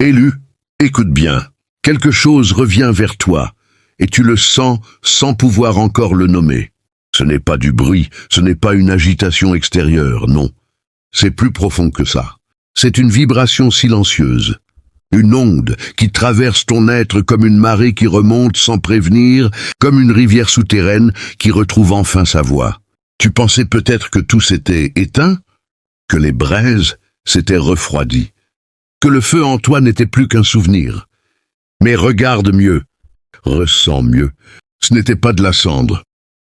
Élu, écoute bien. Quelque chose revient vers toi, et tu le sens sans pouvoir encore le nommer. Ce n'est pas du bruit, ce n'est pas une agitation extérieure, non. C'est plus profond que ça. C'est une vibration silencieuse. Une onde qui traverse ton être comme une marée qui remonte sans prévenir, comme une rivière souterraine qui retrouve enfin sa voie. Tu pensais peut-être que tout s'était éteint, que les braises s'étaient refroidies, que le feu en toi n'était plus qu'un souvenir. Mais regarde mieux, ressens mieux. Ce n'était pas de la cendre.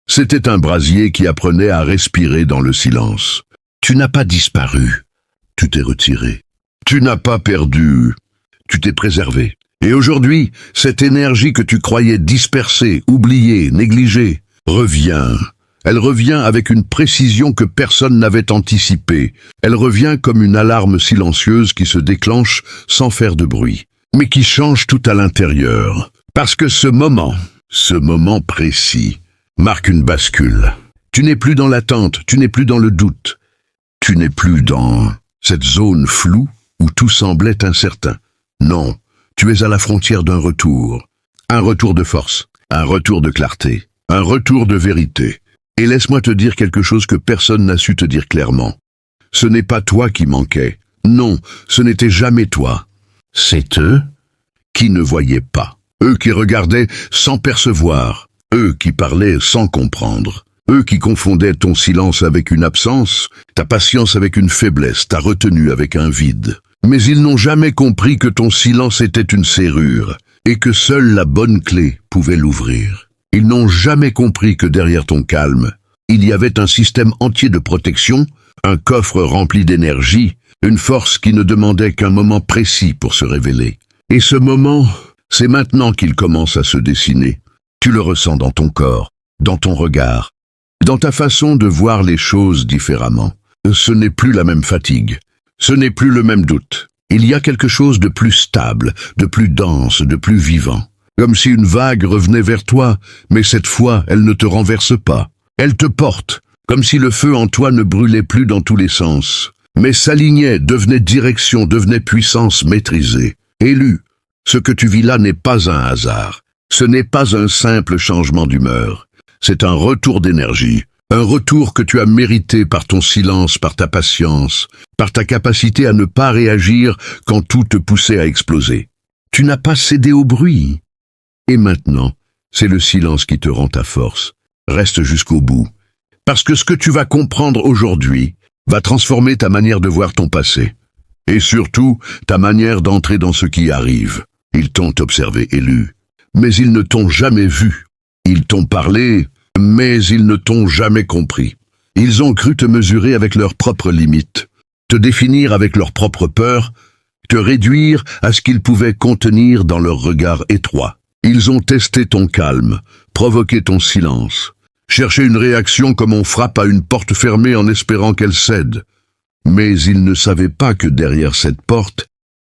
C'était un brasier qui apprenait à respirer dans le silence. Tu n'as pas disparu, tu t'es retiré. Tu n'as pas perdu, tu t'es préservé. Et aujourd'hui, cette énergie que tu croyais dispersée, oubliée, négligée, revient. Elle revient avec une précision que personne n'avait anticipée. Elle revient comme une alarme silencieuse qui se déclenche sans faire de bruit, mais qui change tout à l'intérieur. Parce que ce moment précis, marque une bascule. Tu n'es plus dans l'attente, tu n'es plus dans le doute. Tu n'es plus dans cette zone floue où tout semblait incertain. Non, tu es à la frontière d'un retour. Un retour de force, un retour de clarté, un retour de vérité. Et laisse-moi te dire quelque chose que personne n'a su te dire clairement. Ce n'est pas toi qui manquais. Non, ce n'était jamais toi. C'est eux qui ne voyaient pas. Eux qui regardaient sans percevoir. Eux qui parlaient sans comprendre. Eux qui confondaient ton silence avec une absence, ta patience avec une faiblesse, ta retenue avec un vide. Mais ils n'ont jamais compris que ton silence était une serrure, et que seule la bonne clé pouvait l'ouvrir. Ils n'ont jamais compris que derrière ton calme, il y avait un système entier de protection, un coffre rempli d'énergie, une force qui ne demandait qu'un moment précis pour se révéler. Et ce moment, c'est maintenant qu'il commence à se dessiner. Tu le ressens dans ton corps, dans ton regard, dans ta façon de voir les choses différemment. Ce n'est plus la même fatigue, ce n'est plus le même doute. Il y a quelque chose de plus stable, de plus dense, de plus vivant. Comme si une vague revenait vers toi, mais cette fois, elle ne te renverse pas. Elle te porte, comme si le feu en toi ne brûlait plus dans tous les sens, mais s'alignait, devenait direction, devenait puissance maîtrisée. Élu, ce que tu vis là n'est pas un hasard. Ce n'est pas un simple changement d'humeur. C'est un retour d'énergie, un retour que tu as mérité par ton silence, par ta patience, par ta capacité à ne pas réagir quand tout te poussait à exploser. Tu n'as pas cédé au bruit. Et maintenant, c'est le silence qui te rend ta force. Reste jusqu'au bout. Parce que ce que tu vas comprendre aujourd'hui va transformer ta manière de voir ton passé. Et surtout, ta manière d'entrer dans ce qui arrive. Ils t'ont observé, Élu. Mais ils ne t'ont jamais vu. Ils t'ont parlé, mais ils ne t'ont jamais compris. Ils ont cru te mesurer avec leurs propres limites, te définir avec leurs propres peurs, te réduire à ce qu'ils pouvaient contenir dans leur regard étroit. Ils ont testé ton calme, provoqué ton silence, cherché une réaction comme on frappe à une porte fermée en espérant qu'elle cède. Mais ils ne savaient pas que derrière cette porte,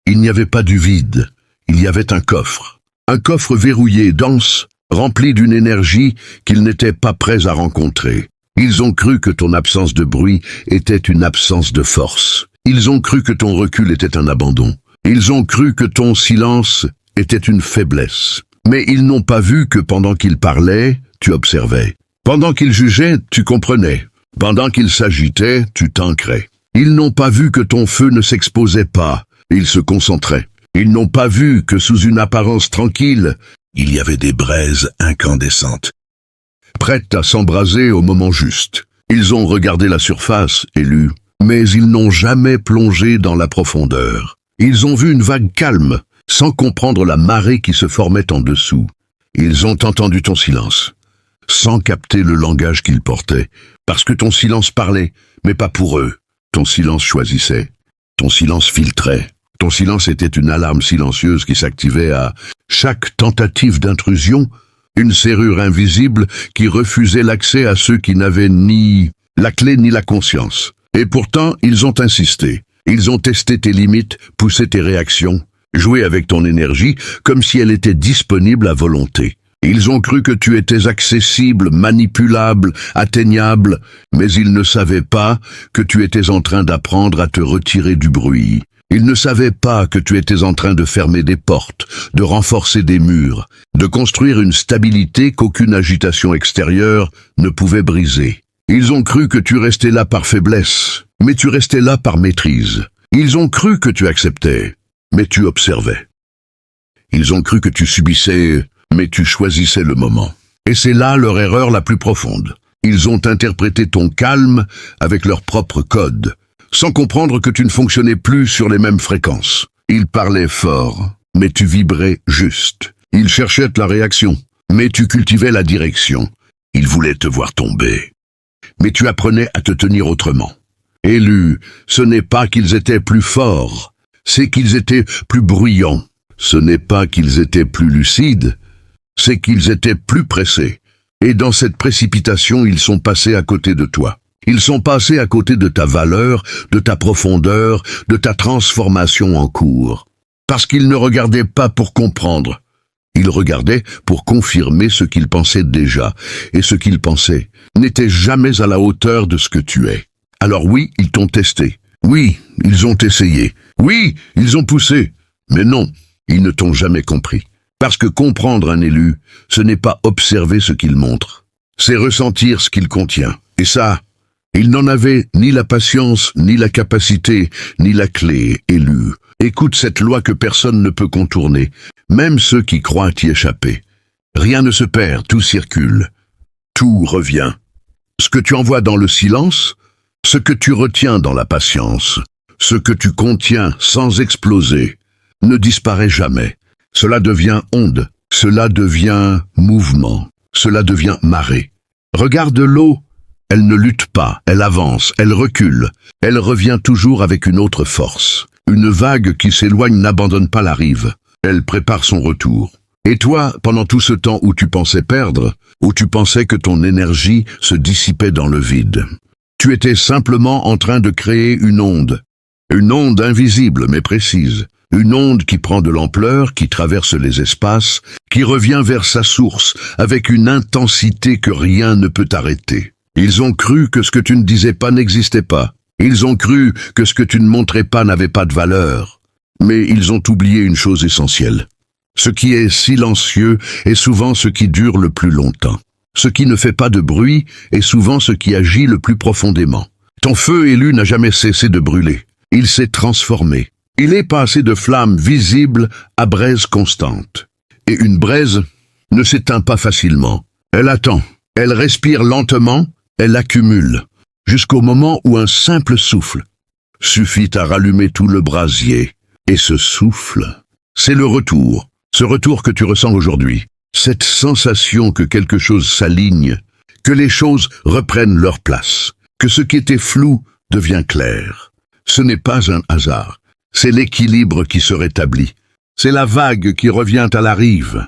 il n'y avait pas du vide, il y avait un coffre. Un coffre verrouillé, dense, rempli d'une énergie qu'ils n'étaient pas prêts à rencontrer. Ils ont cru que ton absence de bruit était une absence de force. Ils ont cru que ton recul était un abandon. Ils ont cru que ton silence était une faiblesse. Mais ils n'ont pas vu que pendant qu'ils parlaient, tu observais. Pendant qu'ils jugeaient, tu comprenais. Pendant qu'ils s'agitaient, tu t'ancrais. Ils n'ont pas vu que ton feu ne s'exposait pas, ils se concentraient. Ils n'ont pas vu que sous une apparence tranquille, il y avait des braises incandescentes, prêtes à s'embraser au moment juste. Ils ont regardé la surface, Élu, mais ils n'ont jamais plongé dans la profondeur. Ils ont vu une vague calme, sans comprendre la marée qui se formait en dessous. Ils ont entendu ton silence, sans capter le langage qu'il portait, parce que ton silence parlait, mais pas pour eux. Ton silence choisissait, ton silence filtrait. Ton silence était une alarme silencieuse qui s'activait à chaque tentative d'intrusion, une serrure invisible qui refusait l'accès à ceux qui n'avaient ni la clé ni la conscience. Et pourtant, ils ont insisté. Ils ont testé tes limites, poussé tes réactions, joué avec ton énergie comme si elle était disponible à volonté. Ils ont cru que tu étais accessible, manipulable, atteignable, mais ils ne savaient pas que tu étais en train d'apprendre à te retirer du bruit, Ils ne savaient pas que tu étais en train de fermer des portes, de renforcer des murs, de construire une stabilité qu'aucune agitation extérieure ne pouvait briser. Ils ont cru que tu restais là par faiblesse, mais tu restais là par maîtrise. Ils ont cru que tu acceptais, mais tu observais. Ils ont cru que tu subissais, mais tu choisissais le moment. Et c'est là leur erreur la plus profonde. Ils ont interprété ton calme avec leur propre code, sans comprendre que tu ne fonctionnais plus sur les mêmes fréquences. Ils parlaient fort, mais tu vibrais juste. Ils cherchaient la réaction, mais tu cultivais la direction. Ils voulaient te voir tomber, mais tu apprenais à te tenir autrement. Élus, ce n'est pas qu'ils étaient plus forts, c'est qu'ils étaient plus bruyants. Ce n'est pas qu'ils étaient plus lucides, c'est qu'ils étaient plus pressés. Et dans cette précipitation, ils sont passés à côté de toi. Ils sont passés à côté de ta valeur, de ta profondeur, de ta transformation en cours. Parce qu'ils ne regardaient pas pour comprendre. Ils regardaient pour confirmer ce qu'ils pensaient déjà. Et ce qu'ils pensaient n'était jamais à la hauteur de ce que tu es. Alors oui, ils t'ont testé. Oui, ils ont essayé. Oui, ils ont poussé. Mais non, ils ne t'ont jamais compris. Parce que comprendre un élu, ce n'est pas observer ce qu'il montre. C'est ressentir ce qu'il contient. Et ça, ils n'en avaient ni la patience, ni la capacité, ni la clé, élu. Écoute cette loi que personne ne peut contourner, même ceux qui croient y échapper. Rien ne se perd, tout circule. Tout revient. Ce que tu envoies dans le silence, ce que tu retiens dans la patience, ce que tu contiens sans exploser, ne disparaît jamais. Cela devient onde, cela devient mouvement, cela devient marée. Regarde l'eau, elle ne lutte pas, elle avance, elle recule, elle revient toujours avec une autre force. Une vague qui s'éloigne n'abandonne pas la rive, elle prépare son retour. Et toi, pendant tout ce temps où tu pensais perdre, où tu pensais que ton énergie se dissipait dans le vide, tu étais simplement en train de créer une onde invisible mais précise. Une onde qui prend de l'ampleur, qui traverse les espaces, qui revient vers sa source, avec une intensité que rien ne peut arrêter. Ils ont cru que ce que tu ne disais pas n'existait pas. Ils ont cru que ce que tu ne montrais pas n'avait pas de valeur. Mais ils ont oublié une chose essentielle. Ce qui est silencieux est souvent ce qui dure le plus longtemps. Ce qui ne fait pas de bruit est souvent ce qui agit le plus profondément. Ton feu élu n'a jamais cessé de brûler. Il s'est transformé. Il est passé de flamme visible à braise constante. Et une braise ne s'éteint pas facilement. Elle attend, elle respire lentement, elle accumule, jusqu'au moment où un simple souffle suffit à rallumer tout le brasier. Et ce souffle, c'est le retour, ce retour que tu ressens aujourd'hui. Cette sensation que quelque chose s'aligne, que les choses reprennent leur place, que ce qui était flou devient clair. Ce n'est pas un hasard. C'est l'équilibre qui se rétablit. C'est la vague qui revient à la rive.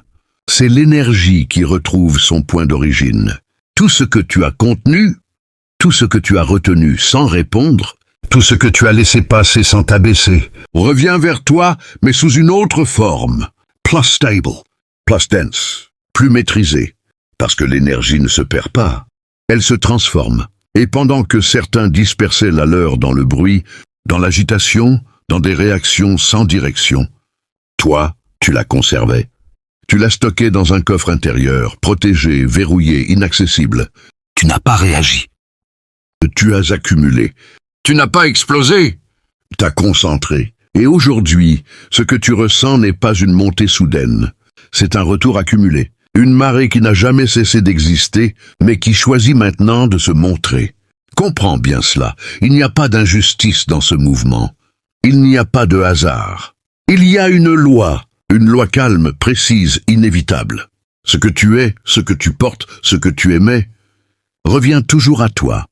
C'est l'énergie qui retrouve son point d'origine. Tout ce que tu as contenu, tout ce que tu as retenu sans répondre, tout ce que tu as laissé passer sans t'abaisser, revient vers toi, mais sous une autre forme. Plus stable, plus dense, plus maîtrisée. Parce que l'énergie ne se perd pas. Elle se transforme. Et pendant que certains dispersaient la leur dans le bruit, dans l'agitation, dans des réactions sans direction, toi, tu la conservais. Tu l'as stockée dans un coffre intérieur, protégé, verrouillé, inaccessible. Tu n'as pas réagi. Tu as accumulé. Tu n'as pas explosé. T'as concentré. Et aujourd'hui, ce que tu ressens n'est pas une montée soudaine. C'est un retour accumulé. Une marée qui n'a jamais cessé d'exister, mais qui choisit maintenant de se montrer. Comprends bien cela. Il n'y a pas d'injustice dans ce mouvement. Il n'y a pas de hasard. Il y a une loi calme, précise, inévitable. Ce que tu es, ce que tu portes, ce que tu aimais, revient toujours à toi,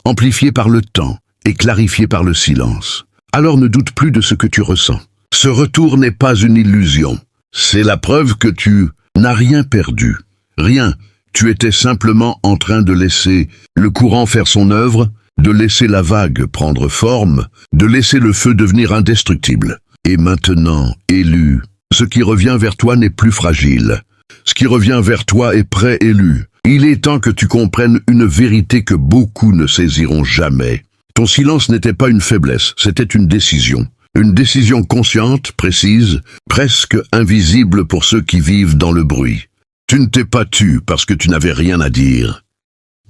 amplifié par le temps et clarifié par le silence. Alors ne doute plus de ce que tu ressens. Ce retour n'est pas une illusion. C'est la preuve que tu n'as rien perdu. Rien. Tu étais simplement en train de laisser le courant faire son œuvre, de laisser la vague prendre forme, de laisser le feu devenir indestructible. Et maintenant, élu, ce qui revient vers toi n'est plus fragile. Ce qui revient vers toi est prêt, élu. Il est temps que tu comprennes une vérité que beaucoup ne saisiront jamais. Ton silence n'était pas une faiblesse, c'était une décision. Une décision consciente, précise, presque invisible pour ceux qui vivent dans le bruit. Tu ne t'es pas tu parce que tu n'avais rien à dire.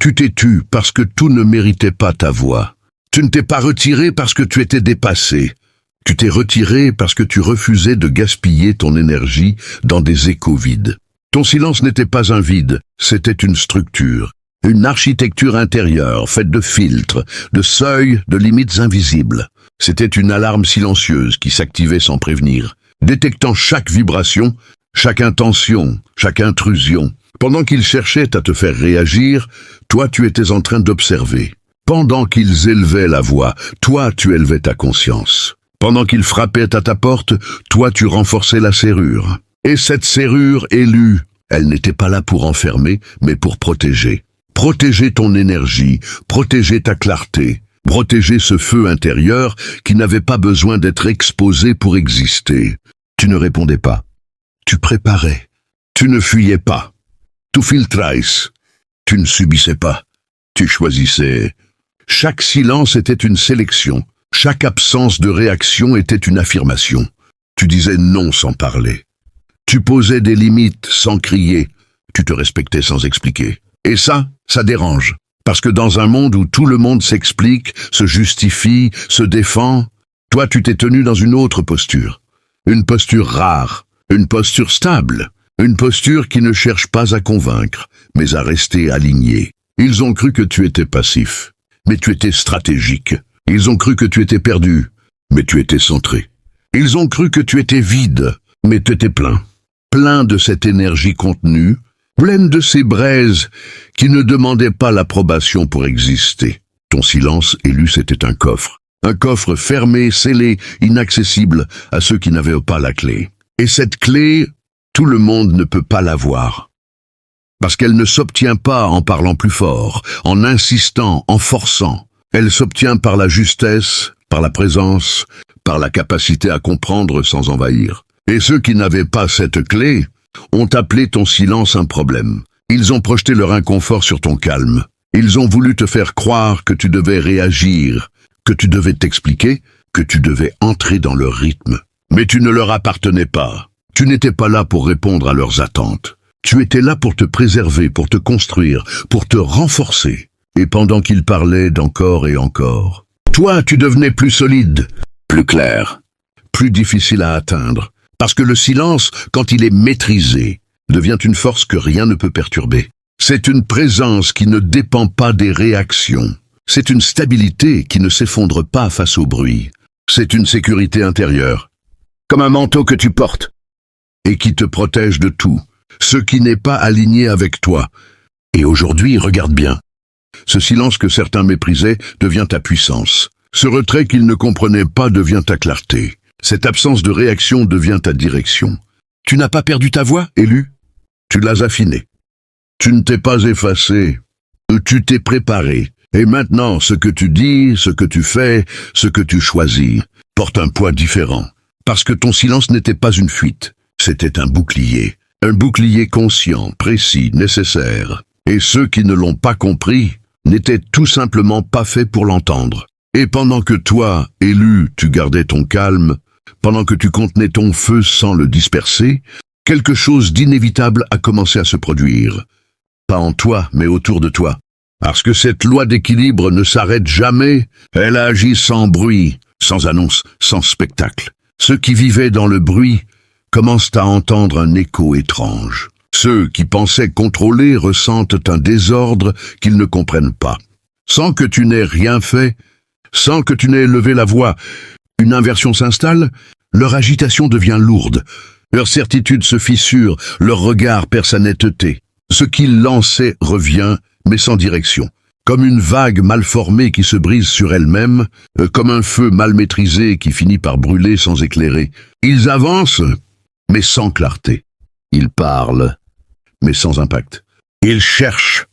Tu t'es tu parce que tout ne méritait pas ta voix. Tu ne t'es pas retiré parce que tu étais dépassé. Tu t'es retiré parce que tu refusais de gaspiller ton énergie dans des échos vides. Ton silence n'était pas un vide, c'était une structure, une architecture intérieure faite de filtres, de seuils, de limites invisibles. C'était une alarme silencieuse qui s'activait sans prévenir, détectant chaque vibration, chaque intention, chaque intrusion. Pendant qu'ils cherchaient à te faire réagir, toi tu étais en train d'observer. Pendant qu'ils élevaient la voix, toi tu élevais ta conscience. Pendant qu'ils frappaient à ta porte, toi tu renforçais la serrure. Et cette serrure élue, elle n'était pas là pour enfermer, mais pour protéger. Protéger ton énergie, protéger ta clarté, protéger ce feu intérieur qui n'avait pas besoin d'être exposé pour exister. Tu ne répondais pas. Tu préparais. Tu ne fuyais pas. Tu filtrais. Tu ne subissais pas. Tu choisissais. Chaque silence était une sélection. Chaque absence de réaction était une affirmation. Tu disais non sans parler. Tu posais des limites sans crier. Tu te respectais sans expliquer. Et ça dérange. Parce que dans un monde où tout le monde s'explique, se justifie, se défend, toi tu t'es tenu dans une autre posture. Une posture rare, une posture stable, une posture qui ne cherche pas à convaincre, mais à rester alignée. Ils ont cru que tu étais passif, mais tu étais stratégique. Ils ont cru que tu étais perdu, mais tu étais centré. Ils ont cru que tu étais vide, mais tu étais plein. Plein de cette énergie contenue, pleine de ces braises qui ne demandaient pas l'approbation pour exister. Ton silence élu, c'était un coffre fermé, scellé, inaccessible à ceux qui n'avaient pas la clé. Et cette clé, tout le monde ne peut pas l'avoir. Parce qu'elle ne s'obtient pas en parlant plus fort, en insistant, en forçant. Elle s'obtient par la justesse, par la présence, par la capacité à comprendre sans envahir. Et ceux qui n'avaient pas cette clé ont appelé ton silence un problème. Ils ont projeté leur inconfort sur ton calme. Ils ont voulu te faire croire que tu devais réagir, que tu devais t'expliquer, que tu devais entrer dans leur rythme. Mais tu ne leur appartenais pas. Tu n'étais pas là pour répondre à leurs attentes. Tu étais là pour te préserver, pour te construire, pour te renforcer. Et pendant qu'ils parlaient d'encore et encore, toi, tu devenais plus solide, plus clair, plus difficile à atteindre. Parce que le silence, quand il est maîtrisé, devient une force que rien ne peut perturber. C'est une présence qui ne dépend pas des réactions. C'est une stabilité qui ne s'effondre pas face au bruit. C'est une sécurité intérieure, comme un manteau que tu portes, et qui te protège de tout, ce qui n'est pas aligné avec toi. Et aujourd'hui, regarde bien. Ce silence que certains méprisaient devient ta puissance. Ce retrait qu'ils ne comprenaient pas devient ta clarté. Cette absence de réaction devient ta direction. Tu n'as pas perdu ta voix, élu. Tu l'as affinée. Tu ne t'es pas effacé. Tu t'es préparé. Et maintenant, ce que tu dis, ce que tu fais, ce que tu choisis, porte un poids différent. Parce que ton silence n'était pas une fuite. C'était un bouclier. Un bouclier conscient, précis, nécessaire. Et ceux qui ne l'ont pas compris n'étaient tout simplement pas faits pour l'entendre. Et pendant que toi, élu, tu gardais ton calme, pendant que tu contenais ton feu sans le disperser, quelque chose d'inévitable a commencé à se produire. Pas en toi, mais autour de toi. Parce que cette loi d'équilibre ne s'arrête jamais, elle agit sans bruit, sans annonce, sans spectacle. Ceux qui vivaient dans le bruit commencent à entendre un écho étrange. Ceux qui pensaient contrôler ressentent un désordre qu'ils ne comprennent pas. Sans que tu n'aies rien fait, sans que tu n'aies levé la voix, une inversion s'installe, leur agitation devient lourde, leur certitude se fissure, leur regard perd sa netteté. Ce qu'ils lançaient revient, mais sans direction. Comme une vague mal formée qui se brise sur elle-même, comme un feu mal maîtrisé qui finit par brûler sans éclairer. Ils avancent, mais sans clarté. Ils parlent, mais sans impact. Ils cherchent,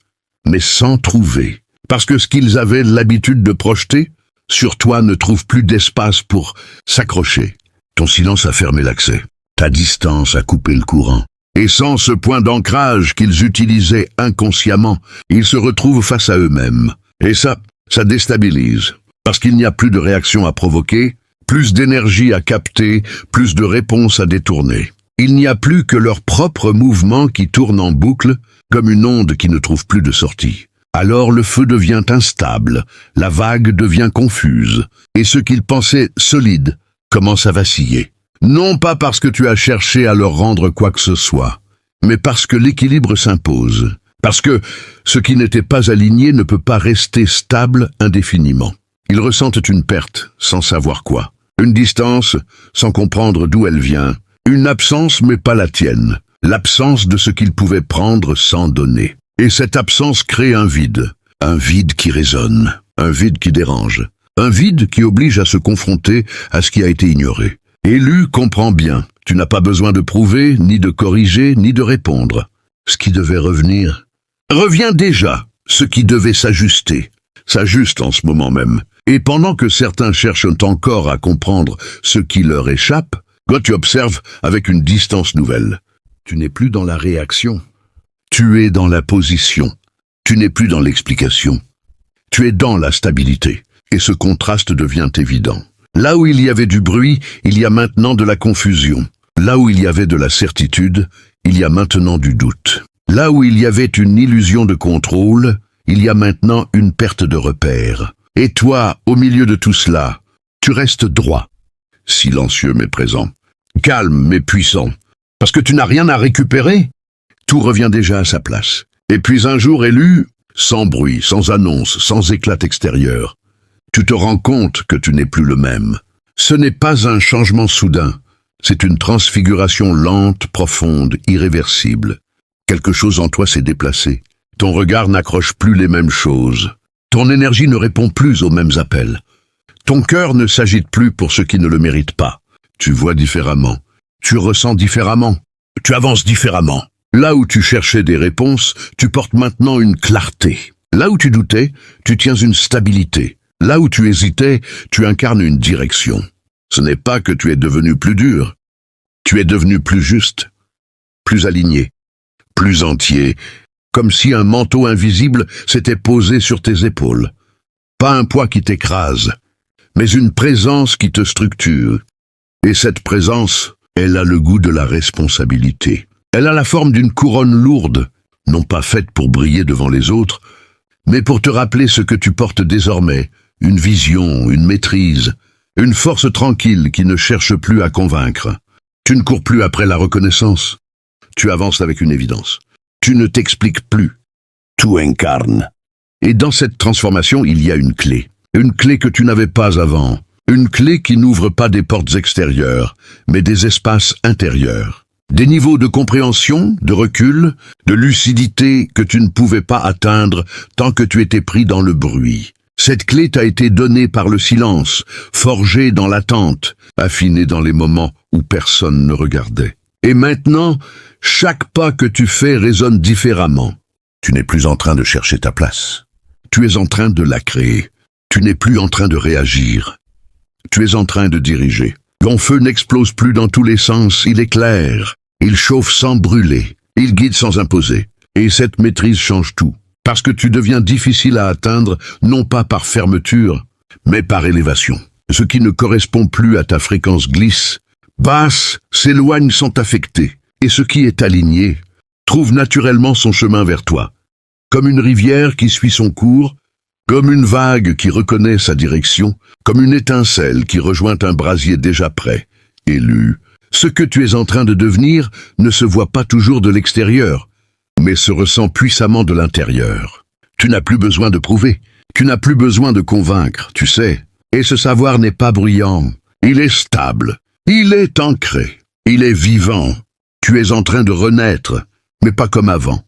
mais sans trouver. Parce que ce qu'ils avaient l'habitude de projeter, sur toi ne trouve plus d'espace pour s'accrocher. Ton silence a fermé l'accès. Ta distance a coupé le courant. Et sans ce point d'ancrage qu'ils utilisaient inconsciemment, ils se retrouvent face à eux-mêmes. Et ça déstabilise. Parce qu'il n'y a plus de réaction à provoquer, plus d'énergie à capter, plus de réponses à détourner. Il n'y a plus que leur propre mouvement qui tourne en boucle, comme une onde qui ne trouve plus de sortie. Alors le feu devient instable, la vague devient confuse, et ce qu'ils pensaient solide commence à vaciller. Non pas parce que tu as cherché à leur rendre quoi que ce soit, mais parce que l'équilibre s'impose, parce que ce qui n'était pas aligné ne peut pas rester stable indéfiniment. Ils ressentent une perte, sans savoir quoi, une distance, sans comprendre d'où elle vient, une absence mais pas la tienne, l'absence de ce qu'ils pouvaient prendre sans donner. Et cette absence crée un vide qui résonne, un vide qui dérange, un vide qui oblige à se confronter à ce qui a été ignoré. Élu comprend bien, tu n'as pas besoin de prouver, ni de corriger, ni de répondre. Ce qui devait revenir revient déjà, ce qui devait s'ajuster, s'ajuste en ce moment même. Et pendant que certains cherchent encore à comprendre ce qui leur échappe, toi tu observes avec une distance nouvelle. Tu n'es plus dans la réaction. Tu es dans la position. Tu n'es plus dans l'explication. Tu es dans la stabilité. Et ce contraste devient évident. Là où il y avait du bruit, il y a maintenant de la confusion. Là où il y avait de la certitude, il y a maintenant du doute. Là où il y avait une illusion de contrôle, il y a maintenant une perte de repère. Et toi, au milieu de tout cela, tu restes droit, silencieux mais présent, calme mais puissant. Parce que tu n'as rien à récupérer. Tout revient déjà à sa place. Et puis un jour élu, sans bruit, sans annonce, sans éclat extérieur, tu te rends compte que tu n'es plus le même. Ce n'est pas un changement soudain, c'est une transfiguration lente, profonde, irréversible. Quelque chose en toi s'est déplacé. Ton regard n'accroche plus les mêmes choses. Ton énergie ne répond plus aux mêmes appels. Ton cœur ne s'agite plus pour ceux qui ne le méritent pas. Tu vois différemment. Tu ressens différemment. Tu avances différemment. Là où tu cherchais des réponses, tu portes maintenant une clarté. Là où tu doutais, tu tiens une stabilité. Là où tu hésitais, tu incarnes une direction. Ce n'est pas que tu es devenu plus dur. Tu es devenu plus juste, plus aligné, plus entier, comme si un manteau invisible s'était posé sur tes épaules. Pas un poids qui t'écrase, mais une présence qui te structure. Et cette présence, elle a le goût de la responsabilité. Elle a la forme d'une couronne lourde, non pas faite pour briller devant les autres, mais pour te rappeler ce que tu portes désormais, une vision, une maîtrise, une force tranquille qui ne cherche plus à convaincre. Tu ne cours plus après la reconnaissance. Tu avances avec une évidence. Tu ne t'expliques plus. Tu incarnes. Et dans cette transformation, il y a une clé que tu n'avais pas avant, une clé qui n'ouvre pas des portes extérieures, mais des espaces intérieurs. Des niveaux de compréhension, de recul, de lucidité que tu ne pouvais pas atteindre tant que tu étais pris dans le bruit. Cette clé t'a été donnée par le silence, forgée dans l'attente, affinée dans les moments où personne ne regardait. Et maintenant, chaque pas que tu fais résonne différemment. Tu n'es plus en train de chercher ta place. Tu es en train de la créer. Tu n'es plus en train de réagir. Tu es en train de diriger. Ton feu n'explose plus dans tous les sens, il éclaire. Il chauffe sans brûler, il guide sans imposer. Et cette maîtrise change tout. Parce que tu deviens difficile à atteindre, non pas par fermeture, mais par élévation. Ce qui ne correspond plus à ta fréquence glisse, passe, s'éloigne sans t'affecter. Et ce qui est aligné, trouve naturellement son chemin vers toi. Comme une rivière qui suit son cours, comme une vague qui reconnaît sa direction, comme une étincelle qui rejoint un brasier déjà prêt, élu. Ce que tu es en train de devenir ne se voit pas toujours de l'extérieur, mais se ressent puissamment de l'intérieur. Tu n'as plus besoin de prouver, tu n'as plus besoin de convaincre, tu sais. Et ce savoir n'est pas bruyant, il est stable, il est ancré, il est vivant. Tu es en train de renaître, mais pas comme avant.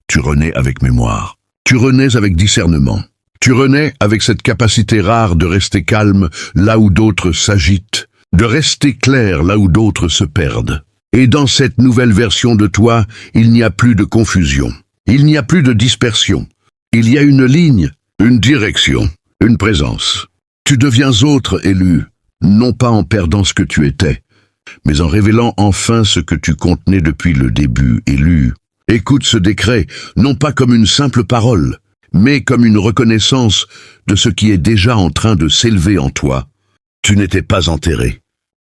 Tu renais avec mémoire, tu renais avec discernement. Tu renais avec cette capacité rare de rester calme là où d'autres s'agitent, de rester clair là où d'autres se perdent. Et dans cette nouvelle version de toi, il n'y a plus de confusion, il n'y a plus de dispersion. Il y a une ligne, une direction, une présence. Tu deviens autre, élu, non pas en perdant ce que tu étais, mais en révélant enfin ce que tu contenais depuis le début, élu. Écoute ce décret, non pas comme une simple parole, mais comme une reconnaissance de ce qui est déjà en train de s'élever en toi. Tu n'étais pas enterré.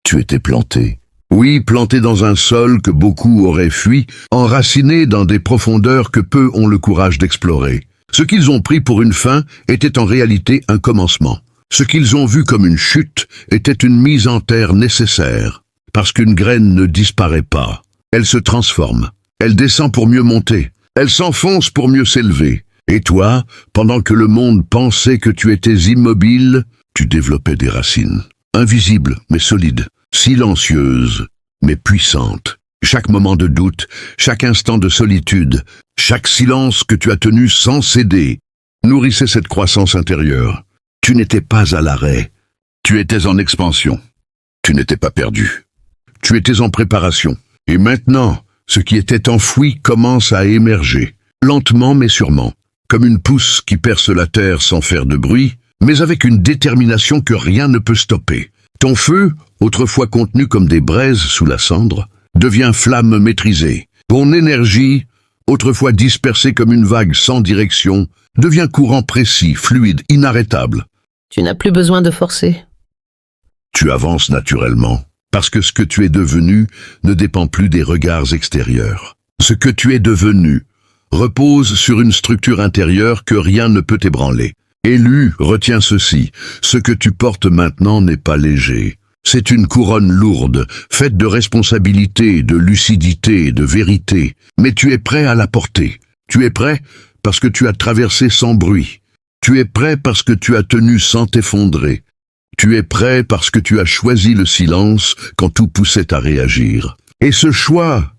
Tu étais planté. Oui, planté dans un sol que beaucoup auraient fui, enraciné dans des profondeurs que peu ont le courage d'explorer. Ce qu'ils ont pris pour une fin était en réalité un commencement. Ce qu'ils ont vu comme une chute était une mise en terre nécessaire. Parce qu'une graine ne disparaît pas. Elle se transforme. Elle descend pour mieux monter. Elle s'enfonce pour mieux s'élever. Et toi, pendant que le monde pensait que tu étais immobile, tu développais des racines. Invisibles, mais solides. Silencieuses, mais puissantes. Chaque moment de doute, chaque instant de solitude, chaque silence que tu as tenu sans céder, nourrissait cette croissance intérieure. Tu n'étais pas à l'arrêt. Tu étais en expansion. Tu n'étais pas perdu. Tu étais en préparation. Et maintenant, ce qui était enfoui commence à émerger. Lentement mais sûrement. Comme une pousse qui perce la terre sans faire de bruit, mais avec une détermination que rien ne peut stopper. Ton feu, autrefois contenu comme des braises sous la cendre, devient flamme maîtrisée. Ton énergie, autrefois dispersée comme une vague sans direction, devient courant précis, fluide, inarrêtable. Tu n'as plus besoin de forcer. Tu avances naturellement, parce que ce que tu es devenu ne dépend plus des regards extérieurs. Ce que tu es devenu repose sur une structure intérieure que rien ne peut ébranler. Élu, retiens ceci, ce que tu portes maintenant n'est pas léger. C'est une couronne lourde, faite de responsabilité, de lucidité, de vérité. Mais tu es prêt à la porter. Tu es prêt parce que tu as traversé sans bruit. Tu es prêt parce que tu as tenu sans t'effondrer. Tu es prêt parce que tu as choisi le silence quand tout poussait à réagir. Et ce choix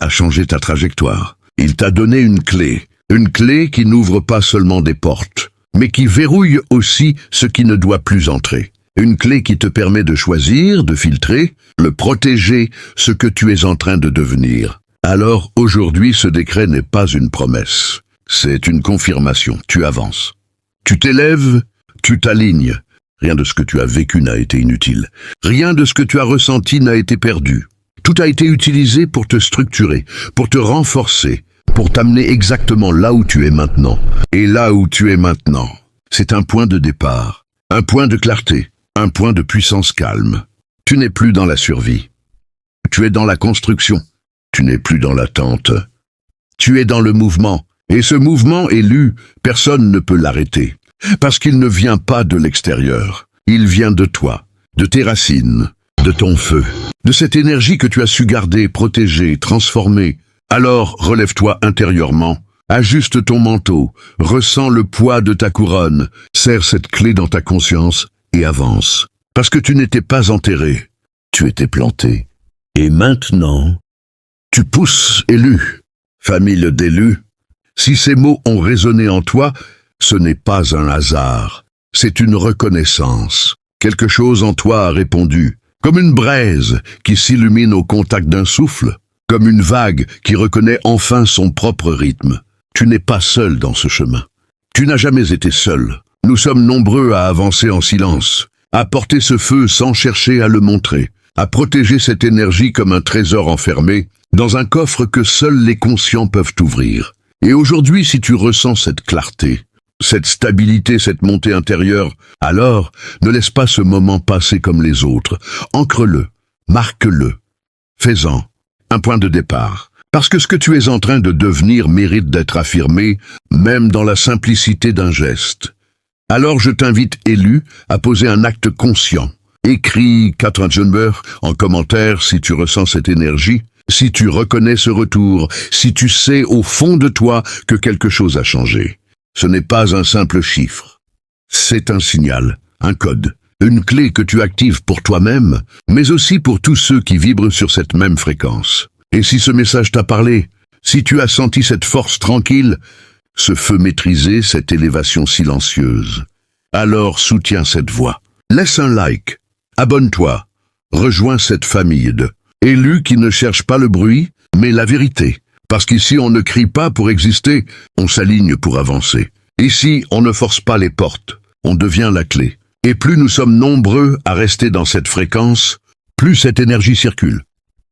a changé ta trajectoire. Il t'a donné une clé qui n'ouvre pas seulement des portes, mais qui verrouille aussi ce qui ne doit plus entrer. Une clé qui te permet de choisir, de filtrer, de protéger ce que tu es en train de devenir. Alors aujourd'hui, ce décret n'est pas une promesse. C'est une confirmation. Tu avances. Tu t'élèves, tu t'alignes. Rien de ce que tu as vécu n'a été inutile. Rien de ce que tu as ressenti n'a été perdu. Tout a été utilisé pour te structurer, pour te renforcer, pour t'amener exactement là où tu es maintenant. Et là où tu es maintenant, c'est un point de départ, un point de clarté, un point de puissance calme. Tu n'es plus dans la survie. Tu es dans la construction. Tu n'es plus dans l'attente. Tu es dans le mouvement. Et ce mouvement élu, personne ne peut l'arrêter. Parce qu'il ne vient pas de l'extérieur. Il vient de toi, de tes racines, de ton feu, de cette énergie que tu as su garder, protéger, transformer. Alors relève-toi intérieurement, ajuste ton manteau, ressens le poids de ta couronne, serre cette clé dans ta conscience et avance. Parce que tu n'étais pas enterré, tu étais planté. Et maintenant, tu pousses élu, famille d'élus. Si ces mots ont résonné en toi, ce n'est pas un hasard, c'est une reconnaissance. Quelque chose en toi a répondu, comme une braise qui s'illumine au contact d'un souffle, comme une vague qui reconnaît enfin son propre rythme. Tu n'es pas seul dans ce chemin. Tu n'as jamais été seul. Nous sommes nombreux à avancer en silence, à porter ce feu sans chercher à le montrer, à protéger cette énergie comme un trésor enfermé dans un coffre que seuls les conscients peuvent ouvrir. Et aujourd'hui, si tu ressens cette clarté, cette stabilité, cette montée intérieure, alors ne laisse pas ce moment passer comme les autres. Ancre-le, marque-le, fais-en un point de départ. Parce que ce que tu es en train de devenir mérite d'être affirmé, même dans la simplicité d'un geste. Alors je t'invite, élu, à poser un acte conscient. Écris Katrin Schoenberg en commentaire si tu ressens cette énergie, si tu reconnais ce retour, si tu sais au fond de toi que quelque chose a changé. Ce n'est pas un simple chiffre. C'est un signal, un code, une clé que tu actives pour toi-même, mais aussi pour tous ceux qui vibrent sur cette même fréquence. Et si ce message t'a parlé, si tu as senti cette force tranquille, ce feu maîtrisé, cette élévation silencieuse, alors soutiens cette voix. Laisse un like, abonne-toi, rejoins cette famille de élus qui ne cherchent pas le bruit, mais la vérité. Parce qu'ici, on ne crie pas pour exister, on s'aligne pour avancer. Ici, on ne force pas les portes, on devient la clé. Et plus nous sommes nombreux à rester dans cette fréquence, plus cette énergie circule.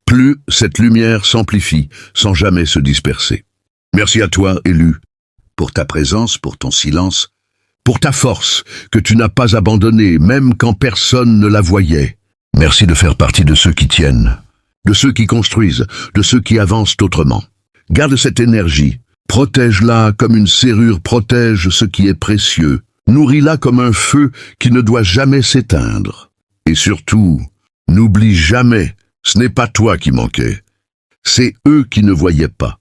Plus cette lumière s'amplifie, sans jamais se disperser. Merci à toi, élu, pour ta présence, pour ton silence, pour ta force que tu n'as pas abandonnée, même quand personne ne la voyait. Merci de faire partie de ceux qui tiennent, de ceux qui construisent, de ceux qui avancent autrement. Garde cette énergie, protège-la comme une serrure protège ce qui est précieux, nourris-la comme un feu qui ne doit jamais s'éteindre. Et surtout, n'oublie jamais, ce n'est pas toi qui manquais, c'est eux qui ne voyaient pas.